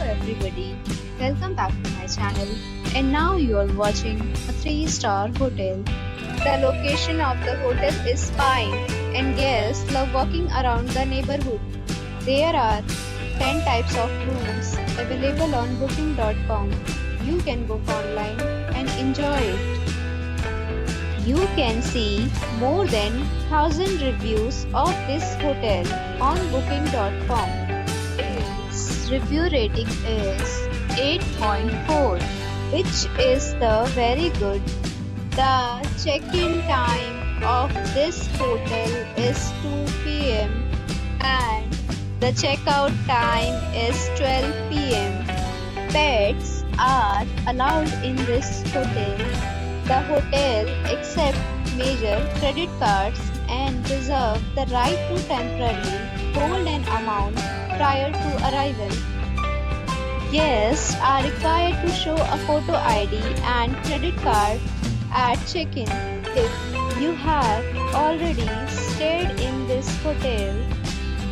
everybody, welcome back to my channel, and now you are watching a 3-star hotel. The location of the hotel is fine and guests love walking around the neighborhood. There are 10 types of rooms available on booking.com. You can book online and enjoy it. You can see more than 1000 reviews of this hotel on booking.com. Its review rating is 8.4, which is the very good. The check-in time of this hotel is 2 p.m. and the checkout time is 12 p.m. Pets are allowed in this hotel. The hotel accepts major credit cards and reserves the right to temporarily hold an amount prior to arrival. Guests are required to show a photo ID and credit card at check-in. If you have already stayed in this hotel,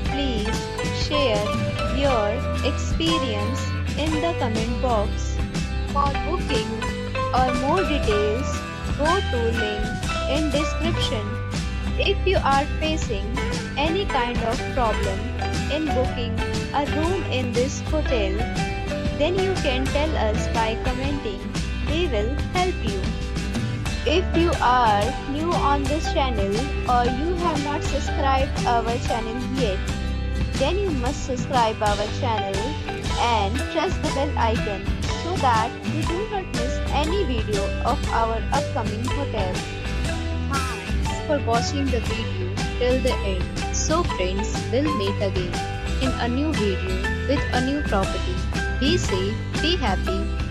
please share your experience in the comment box. For booking or more details, go to link in description. If you are facing any kind of problem in booking a room in this hotel, then you can tell us by commenting. We will help you. If you are new on this channel or you have not subscribed our channel yet, then you must subscribe our channel and press the bell icon so that you do not miss any video of our upcoming hotel. Thanks for watching the video till the end. So friends, we'll meet again in a new video with a new property. Be safe, be happy.